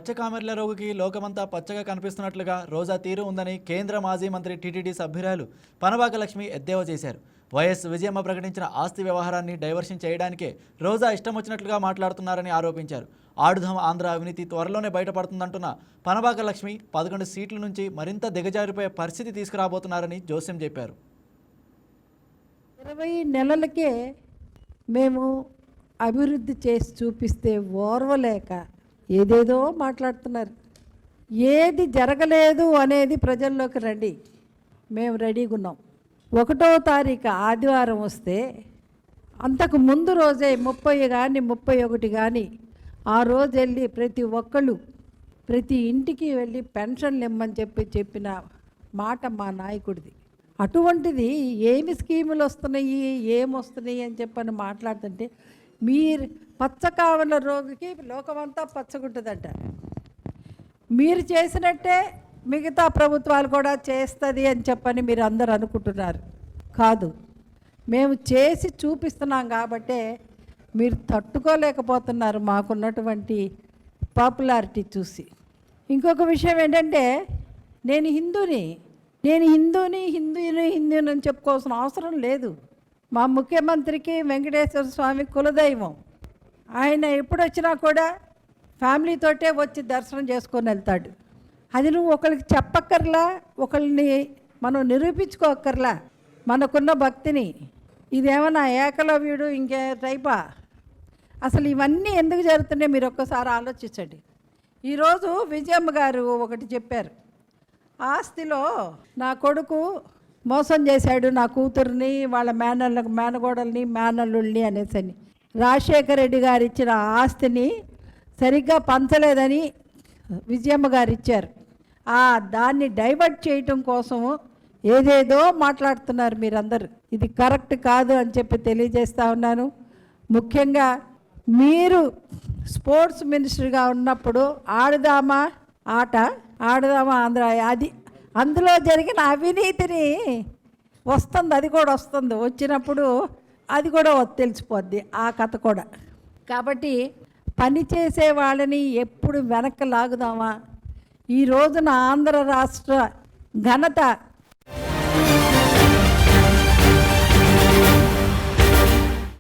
పచ్చకామెర్ల రోగికి లోకమంతా పచ్చగా కనిపిస్తున్నట్లుగా రోజా తీరు ఉందని కేంద్ర మాజీ మంత్రి టీటీడీ సభ్యురాలు పనబాక లక్ష్మి ఎద్దేవా చేశారు. వైఎస్ విజయమ్మ ప్రకటించిన ఆస్తి వ్యవహారాన్ని డైవర్షన్ చేయడానికే రోజా ఇష్టం వచ్చినట్లుగా మాట్లాడుతున్నారని ఆరోపించారు. ఆడుధాం ఆంధ్ర అవినీతి త్వరలోనే బయటపడుతుందంటున్న పనబాక లక్ష్మి 11 సీట్ల నుంచి మరింత దిగజారిపోయే పరిస్థితి తీసుకురాబోతున్నారని జోస్యం చెప్పారు. 20 నెలలకే మేము అభివృద్ధి చేసి చూపిస్తే ఓర్వలేక ఏదేదో మాట్లాడుతున్నారు. ఏది జరగలేదు అనేది ప్రజల్లోకి రండి, మేము రెడీగా ఉన్నాం. 1వ తారీఖు ఆదివారం వస్తే అంతకు ముందు రోజే 30 కానీ 31 కానీ ఆ రోజు వెళ్ళి ప్రతి ఒక్కళ్ళు ప్రతి ఇంటికి వెళ్ళి పెన్షన్లు ఇమ్మని చెప్పిన మాట మా నాయకుడిది. అటువంటిది ఏమి స్కీములు వస్తున్నాయి, ఏమొస్తున్నాయి అని చెప్పని మాట్లాడుతుంటే మీరు పచ్చకావల రోగికి లోకమంతా పచ్చగుంటుందంట. మీరు చేసినట్టే మిగతా ప్రభుత్వాలు కూడా చేస్తుంది అని చెప్పని మీరు అందరు అనుకుంటున్నారు. కాదు, మేము చేసి చూపిస్తున్నాం కాబట్టే మీరు తట్టుకోలేకపోతున్నారు మాకున్నటువంటి పాపులారిటీ చూసి. ఇంకొక విషయం ఏంటంటే నేను హిందూని అని చెప్పుకోవాల్సిన అవసరం లేదు. మా ముఖ్యమంత్రికి వెంకటేశ్వర స్వామి కులదైవం. ఆయన ఎప్పుడు వచ్చినా కూడా ఫ్యామిలీతోటే వచ్చి దర్శనం చేసుకొని వెళ్తాడు. అది నువ్వు ఒకరికి చెప్పక్కర్లా, ఒకరిని మనం నిరూపించుకోక్కర్లా మనకున్న భక్తిని. ఇదేమన్నా ఏకలవ్యుడు ఇంకే టైపా? అసలు ఇవన్నీ ఎందుకు జరుగుతున్నాయి మీరు ఒక్కసారి ఆలోచించండి. ఈరోజు విజయమ్మ గారు ఒకటి చెప్పారు, ఆస్తిలో నా కొడుకు మోసం చేశాడు నా కూతుర్ని, వాళ్ళ మేనగోడల్ని మేనల్లుల్ని అనేసని. రాజశేఖర రెడ్డి గారు ఇచ్చిన ఆస్తిని సరిగ్గా పంచలేదని విజయమ్మ గారు ఇచ్చారు. దాన్ని డైవర్ట్ చేయటం కోసము ఏదేదో మాట్లాడుతున్నారు మీరందరూ. ఇది కరెక్ట్ కాదు అని చెప్పి తెలియజేస్తూ ఉన్నాను. ముఖ్యంగా మీరు స్పోర్ట్స్ మినిస్టర్గా ఉన్నప్పుడు ఆడుదామా ఆంధ్ర అది అందులో జరిగిన అవినీతిని వస్తుంది, అది కూడా వస్తుంది. వచ్చినప్పుడు అది కూడా తెలిసిపోద్ది ఆ కథ కూడా. కాబట్టి పనిచేసే వాళ్ళని ఎప్పుడు వెనక్కి లాగుదామా? ఈ రోజున ఆంధ్ర రాష్ట్ర ఘనత